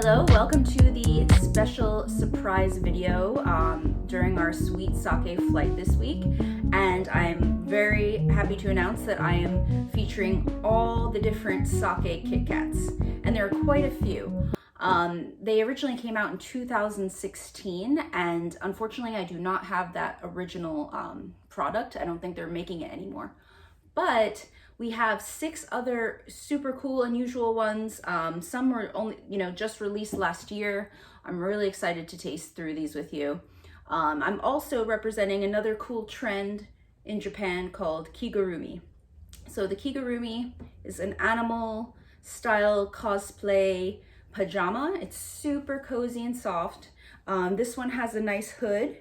Hello, welcome to the special surprise video during our sweet sake flight this week, and I'm very happy to announce that I am featuring all the different sake KitKats, and there are quite a few. They originally came out in 2016, and unfortunately I do not have that original product. I don't think they're making it anymore, but we have 6 other super cool, unusual ones. Some were only, just released last year. I'm really excited to taste through these with you. I'm also representing another cool trend in Japan called Kigurumi. So the Kigurumi is an animal style cosplay pajama. It's super cozy and soft. This one has a nice hood,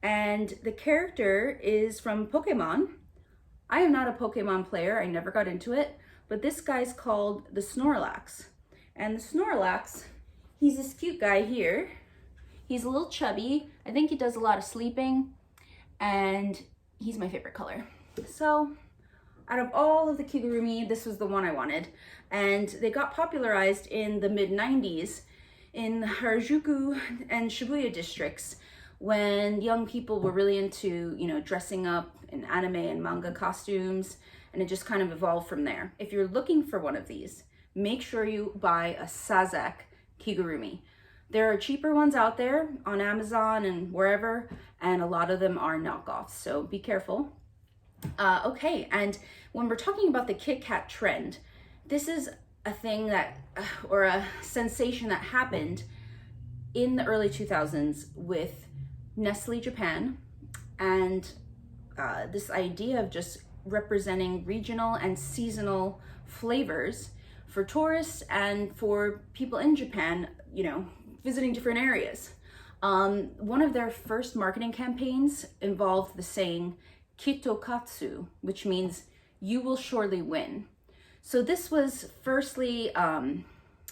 and the character is from Pokemon. I am not a Pokemon player, I never got into it, but this guy's called the Snorlax. And the Snorlax, he's this cute guy here. He's a little chubby. I think he does a lot of sleeping, and he's my favorite color. So out of all of the Kigurumi, this was the one I wanted. And they got popularized in the mid-90s in Harajuku and Shibuya districts, when young people were really into, dressing up in anime and manga costumes, and it just kind of evolved from there. If you're looking for one of these, make sure you buy a sazac Kigurumi. There are cheaper ones out there on Amazon and wherever, and a lot of them are knockoffs, so be careful. Okay, and when we're talking about the KitKat trend, this is a thing that, or a sensation that happened in the early 2000s with Nestle Japan, and this idea of just representing regional and seasonal flavors for tourists and for people in Japan, visiting different areas. One of their first marketing campaigns involved the saying "kitokatsu," which means "you will surely win." So this was firstly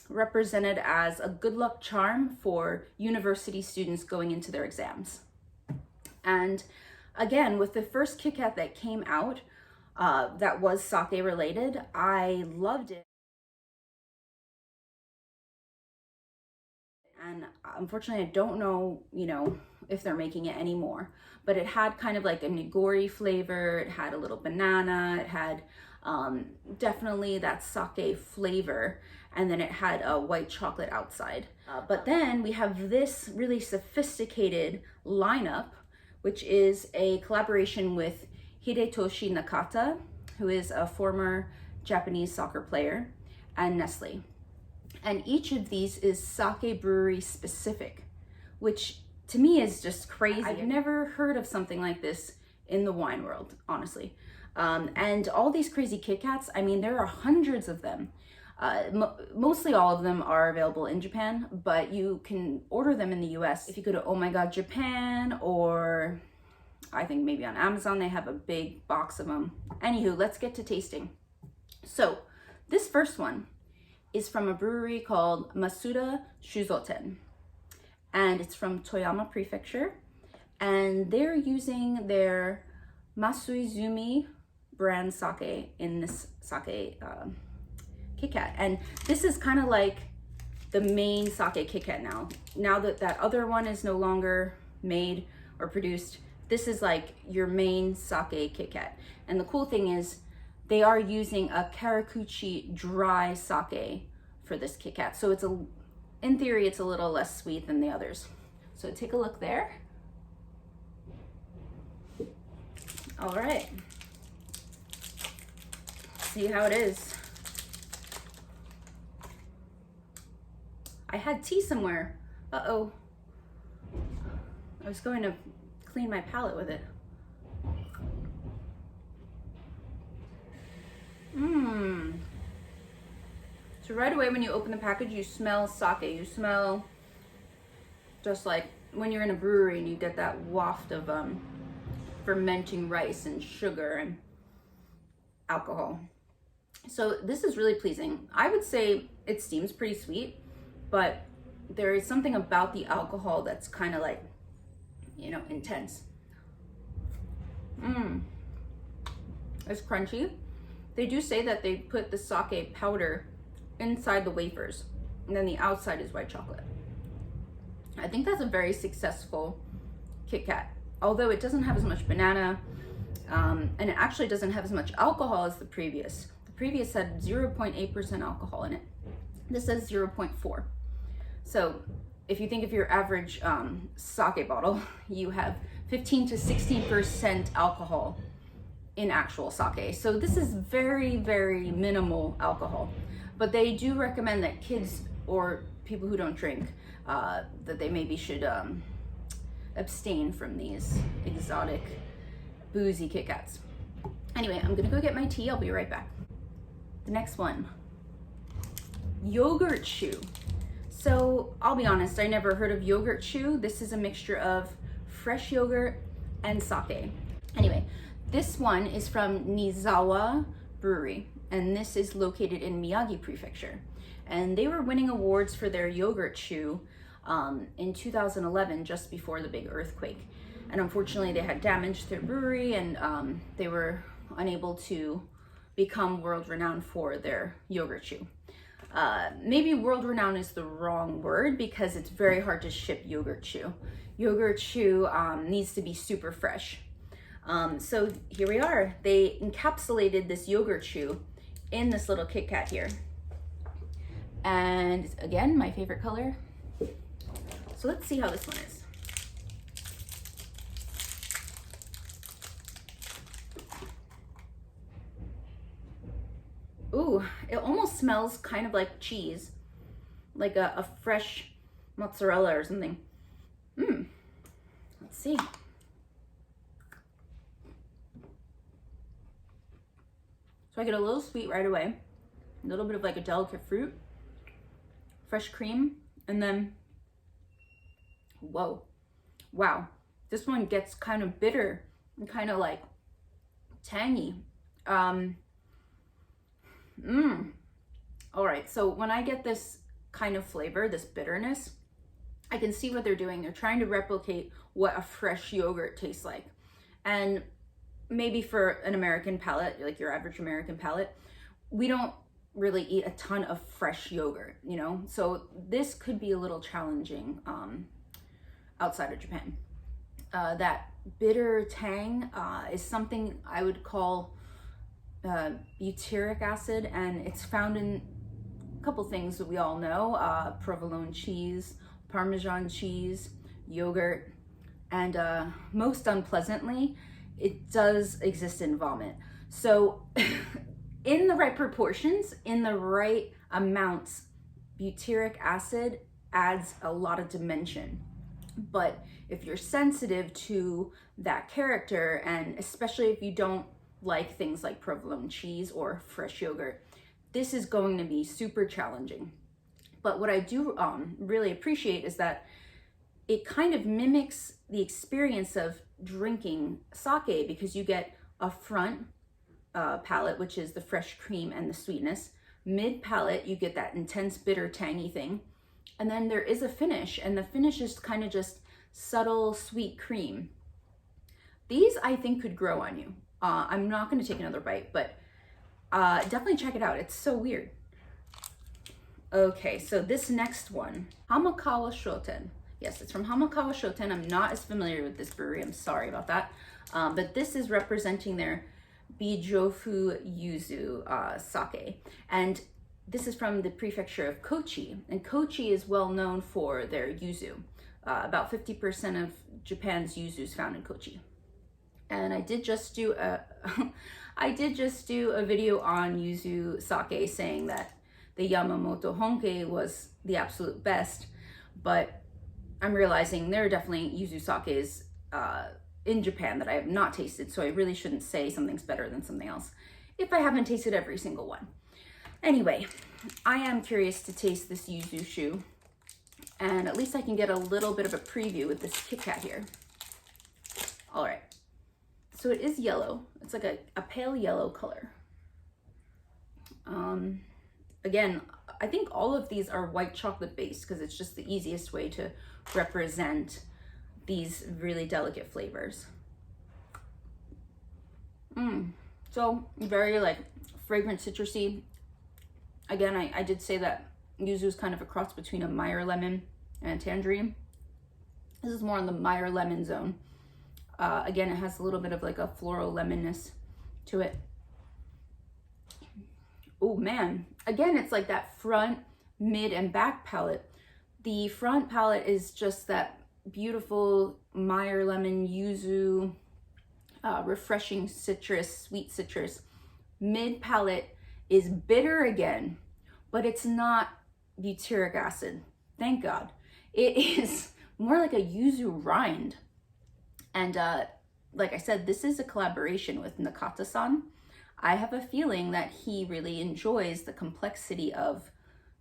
represented as a good luck charm for university students going into their exams. And again, with the first KitKat that came out that was sake related, I loved it. And unfortunately, I don't know, if they're making it anymore, but it had kind of like a nigori flavor. It had a little banana. It had definitely that sake flavor, and then it had a white chocolate outside. But then we have this really sophisticated lineup, which is a collaboration with Hidetoshi Nakata, who is a former Japanese soccer player, and Nestle. And each of these is sake brewery specific, which to me is just crazy. I've never heard of something like this in the wine world, honestly. And all these crazy KitKats, there are hundreds of them. Mostly all of them are available in Japan, but you can order them in the US. If you go to Oh My God Japan, or I think maybe on Amazon, they have a big box of them. Anywho, let's get to tasting. So this first one is from a brewery called Masudashuzoten, and it's from Toyama Prefecture, and they're using their Masuizumi brand sake in this sake KitKat. And this is kind of like the main sake KitKat now. Now that that other one is no longer made or produced, this is like your main sake KitKat. And the cool thing is they are using a Karakuchi dry sake for this KitKat. So in theory, it's a little less sweet than the others. So take a look there. All right. See how it is. I had tea somewhere. Uh-oh. I was going to clean my palate with it. So right away when you open the package, you smell sake. You smell just like when you're in a brewery and you get that waft of fermenting rice and sugar and alcohol. So this is really pleasing. I would say it seems pretty sweet, but there is something about the alcohol that's kind of like, intense. It's crunchy. They do say that they put the sake powder inside the wafers. and then the outside is white chocolate. I think that's a very successful KitKat, although it doesn't have as much banana, and it actually doesn't have as much alcohol as the previous. The previous had 0.8% alcohol in it. This says 0.4. So if you think of your average sake bottle, you have 15 to 16% alcohol in actual sake. So this is very, very minimal alcohol. But they do recommend that kids or people who don't drink, that they maybe should abstain from these exotic, boozy KitKats. Anyway, I'm gonna go get my tea. I'll be right back. The next one, yogurt chew. So I'll be honest, I never heard of yogurt chew. This is a mixture of fresh yogurt and sake. Anyway, this one is from Nizawa Brewery, and this is located in Miyagi Prefecture. And they were winning awards for their yogurt chew in 2011, just before the big earthquake. And unfortunately, they had damaged their brewery, and they were unable to become world renowned for their yogurt chew. Maybe world renowned is the wrong word, because it's very hard to ship yogurt chew. Yogurt chew needs to be super fresh. So here we are. They encapsulated this yogurt chew in this little KitKat here. And again, my favorite color. So let's see how this one is. Ooh, it almost smells kind of like cheese, like a fresh mozzarella or something. Let's see. So I get a little sweet right away, a little bit of like a delicate fruit, fresh cream, and then, whoa, wow. This one gets kind of bitter and kind of like tangy. All right, so when I get this kind of flavor, this bitterness, I can see what they're doing. They're trying to replicate what a fresh yogurt tastes like. And maybe for an American palate, like your average American palate, we don't really eat a ton of fresh yogurt, you know? So this could be a little challenging outside of Japan. That bitter tang is something I would call butyric acid, and it's found in a couple things that we all know, provolone cheese, Parmesan cheese, yogurt, and most unpleasantly, it does exist in vomit. So in the right proportions, in the right amounts, butyric acid adds a lot of dimension. But if you're sensitive to that character, and especially if you don't like things like provolone cheese or fresh yogurt, this is going to be super challenging. But what I do really appreciate is that it kind of mimics the experience of drinking sake, because you get a front palate, which is the fresh cream and the sweetness. Mid palate, you get that intense bitter tangy thing. And then there is a finish, and the finish is kind of just subtle sweet cream. These I think could grow on you. I'm not going to take another bite, but definitely check it out. It's so weird. Okay, so this next one, hamakawashoten. Yes, it's from Hamakawashoten. I'm not as familiar with this brewery. I'm sorry about that. But this is representing their Bijofu Yuzu sake. And this is from the prefecture of Kochi. And Kochi is well known for their yuzu. About 50% of Japan's yuzu is found in Kochi. And I did just do a video on yuzu sake saying that the Yamamoto Honke was the absolute best, but I'm realizing there are definitely yuzu sakes in Japan that I have not tasted, so I really shouldn't say something's better than something else if I haven't tasted every single one. Anyway, I am curious to taste this yuzu shoe, and at least I can get a little bit of a preview with this KitKat here. All right, so it is yellow. It's like a pale yellow color. Again, I think all of these are white chocolate based because it's just the easiest way to represent these really delicate flavors. So very like fragrant citrusy. Again, I did say that yuzu is kind of a cross between a Meyer lemon and a tangerine. This is more on the Meyer lemon zone. Again, it has a little bit of like a floral lemonness to it. Oh man, again, it's like that front, mid, and back palette. The front palette is just that beautiful Meyer lemon yuzu, refreshing citrus, sweet citrus. Mid palette is bitter again, but it's not butyric acid, thank God. It is more like a yuzu rind. And like I said, this is a collaboration with Nakata-san. I have a feeling that he really enjoys the complexity of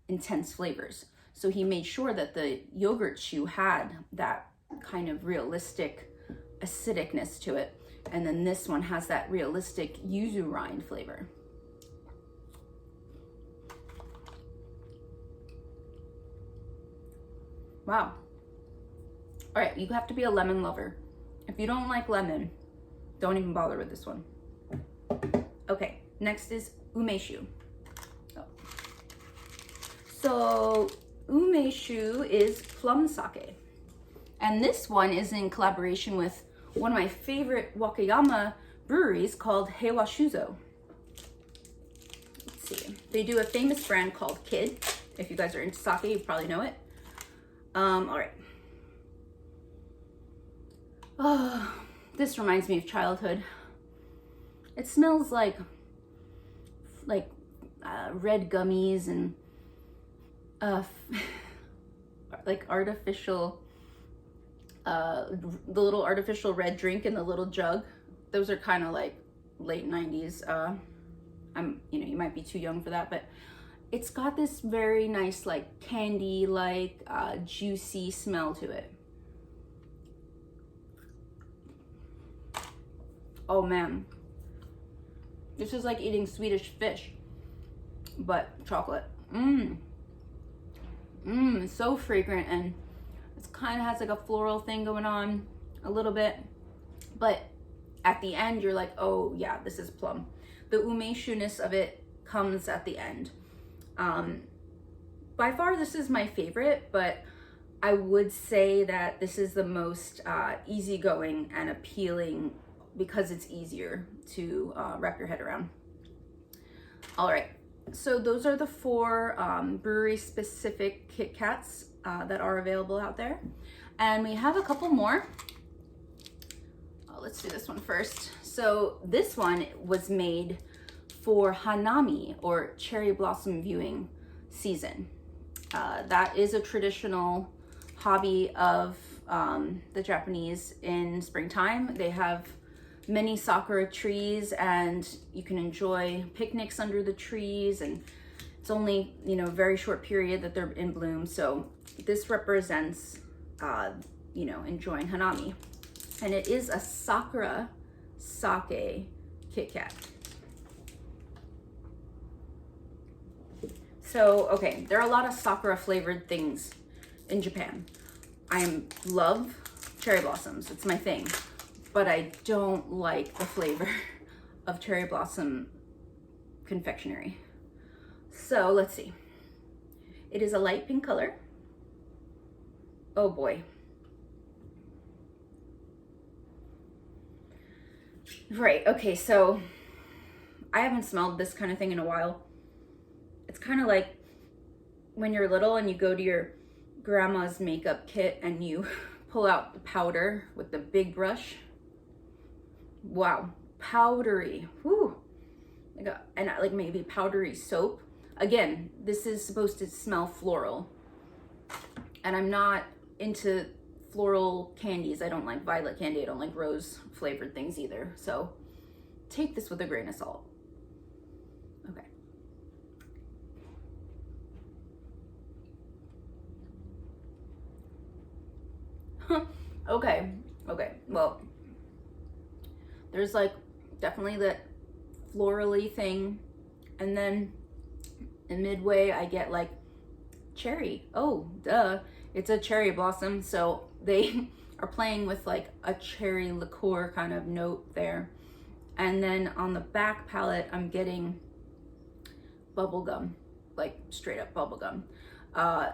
intense flavors. So he made sure that the yogurt chew had that kind of realistic acidicness to it. And then this one has that realistic yuzu rind flavor. Wow. All right, you have to be a lemon lover. If you don't like lemon, don't even bother with this one. Okay, next is umeshu. Oh. So umeshu is plum sake. And this one is in collaboration with one of my favorite Wakayama breweries called Heywashuzo. Let's see. They do a famous brand called Kid. If you guys are into sake, you probably know it. All right. Oh, this reminds me of childhood. It smells like red gummies and like artificial, the little artificial red drink in the little jug. Those are kind of like late 90s. You might be too young for that, but it's got this very nice like candy like juicy smell to it. Oh man, this is like eating Swedish fish, but chocolate. It's so fragrant, and it kind of has like a floral thing going on a little bit, but at the end you're like, oh yeah, this is plum. The umeshu-ness of it comes at the end. By far this is my favorite, but I would say that this is the most easygoing and appealing because it's easier to wrap your head around. All right, so those are the 4 brewery specific KitKats that are available out there. And we have a couple more. Let's do this one first. So this one was made for hanami, or cherry blossom viewing season. That is a traditional hobby of the Japanese in springtime. They have many sakura trees, and you can enjoy picnics under the trees, and it's only a very short period that they're in bloom. So this represents enjoying hanami, and it is a sakurasake KitKat. So okay, there are a lot of sakura flavored things in Japan. I love cherry blossoms, it's my thing. But I don't like the flavor of cherry blossom confectionery. So let's see. It is a light pink color. Oh boy. Right, okay, so I haven't smelled this kind of thing in a while. It's kind of like when you're little and you go to your grandma's makeup kit and you pull out the powder with the big brush. Wow, powdery, whoo, like maybe powdery soap. Again, this is supposed to smell floral, and I'm not into floral candies. I don't like violet candy. I don't like rose flavored things either. So take this with a grain of salt. Okay. Okay, well, there's like definitely that florally thing, and then in midway I get like cherry. Oh duh, it's a cherry blossom, so they are playing with like a cherry liqueur kind of note there. And then on the back palette I'm getting bubblegum. like straight up bubblegum.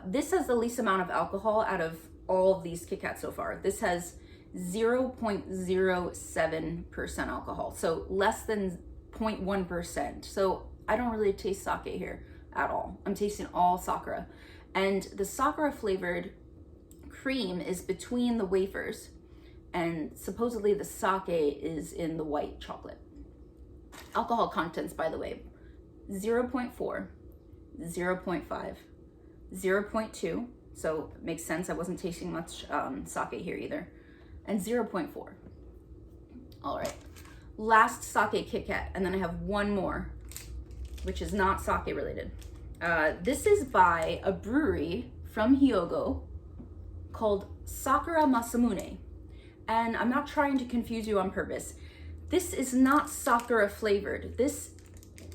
This has the least amount of alcohol out of all of these KitKats so far. This has 0.07% alcohol, so less than 0.1%. So I don't really taste sake here at all. I'm tasting all Sakura. And the Sakura flavored cream is between the wafers, and supposedly the sake is in the white chocolate. Alcohol contents, by the way, 0.4, 0.5, 0.2, so it makes sense. I wasn't tasting much sake here either, and 0.4. All right, last sake KitKat, and then I have one more, which is not sake related. This is by a brewery from Hyogo called Sakuramasamune. And I'm not trying to confuse you on purpose. This is not Sakura flavored. This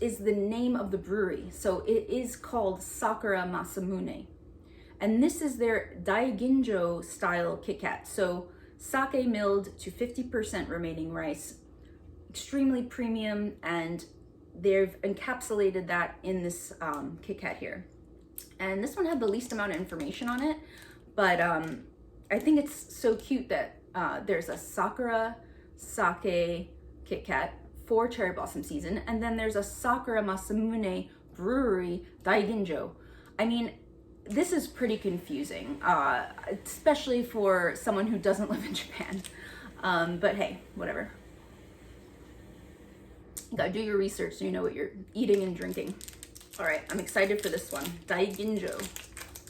is the name of the brewery. So it is called sakuramasamune. And this is their Daiginjo style KitKat. So sake milled to 50% remaining rice, extremely premium, and they've encapsulated that in this KitKat here. And this one had the least amount of information on it, but I think it's so cute that there's a Sakura sake KitKat for cherry blossom season, and then there's a Sakuramasamune brewery Daiginjo. I mean, this is pretty confusing, especially for someone who doesn't live in Japan. But hey, whatever. You gotta do your research so you know what you're eating and drinking. All right, I'm excited for this one. Daiginjo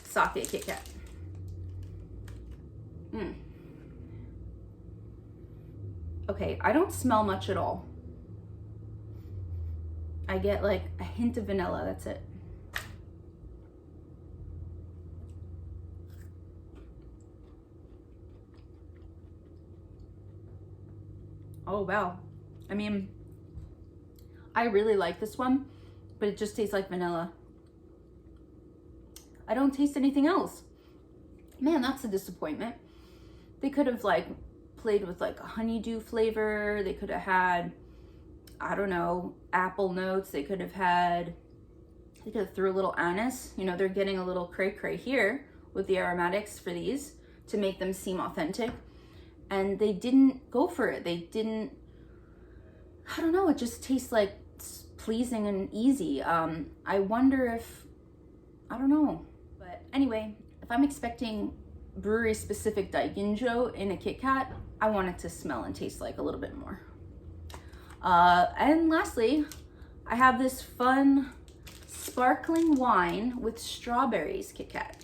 sake KitKat. Okay, I don't smell much at all. I get like a hint of vanilla, that's it. Oh wow. I mean, I really like this one, but it just tastes like vanilla. I don't taste anything else. Man, that's a disappointment. They could have like played with like a honeydew flavor. They could have had, I don't know, apple notes. They could have threw a little anise. You know, they're getting a little cray here with the aromatics for these to make them seem authentic. And they didn't go for it. They didn't, I don't know, it just tastes like pleasing and easy. I wonder if, I don't know. But anyway, if I'm expecting brewery specific Daiginjo in a KitKat, I want it to smell and taste like a little bit more. And lastly, I have this fun sparkling wine with strawberries KitKat.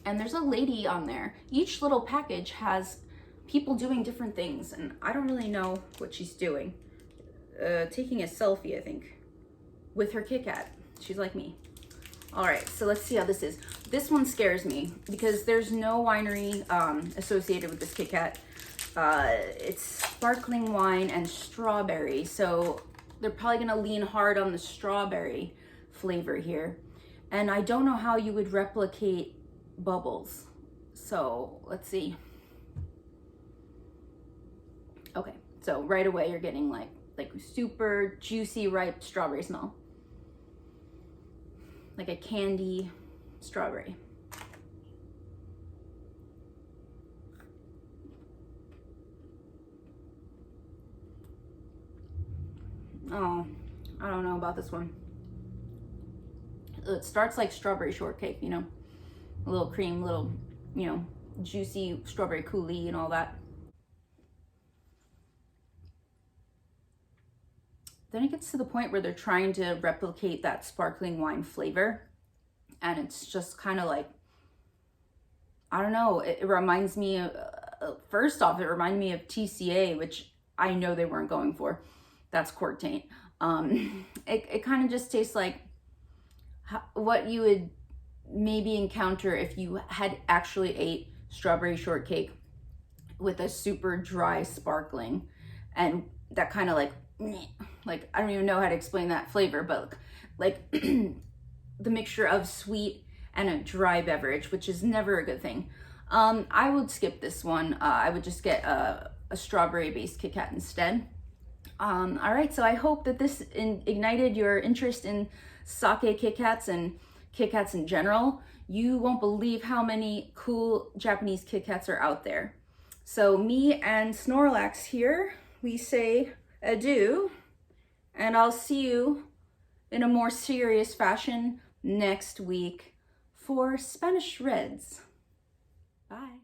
And there's a lady on there. Each little package has people doing different things, and I don't really know what she's doing. Taking a selfie, I think, with her KitKat. She's like me. All right, so let's see how this is. This one scares me because there's no winery associated with this KitKat. It's sparkling wine and strawberry, so they're probably gonna lean hard on the strawberry flavor here. And I don't know how you would replicate bubbles. So let's see. Okay, so right away you're getting like super juicy, ripe strawberry smell. Like a candy strawberry. Oh, I don't know about this one. It starts like strawberry shortcake, you know, a little cream, little, you know, juicy strawberry coulis and all that. Then it gets to the point where they're trying to replicate that sparkling wine flavor. And it's just kind of like, I don't know, it reminds me of, first off, it reminded me of TCA, which I know they weren't going for. That's cork taint. It kind of just tastes like what you would maybe encounter if you had actually ate strawberry shortcake with a super dry sparkling, and that kind of like I don't even know how to explain that flavor, but like the mixture of sweet and a dry beverage, which is never a good thing. I would skip this one. I would just get a strawberry based KitKat instead. All right, so I hope that this ignited your interest in sake KitKats and KitKats in general, you won't believe how many cool Japanese KitKats are out there. So me and Snorlax here, we say adieu, and I'll see you in a more serious fashion next week for Spanish Reds. Bye.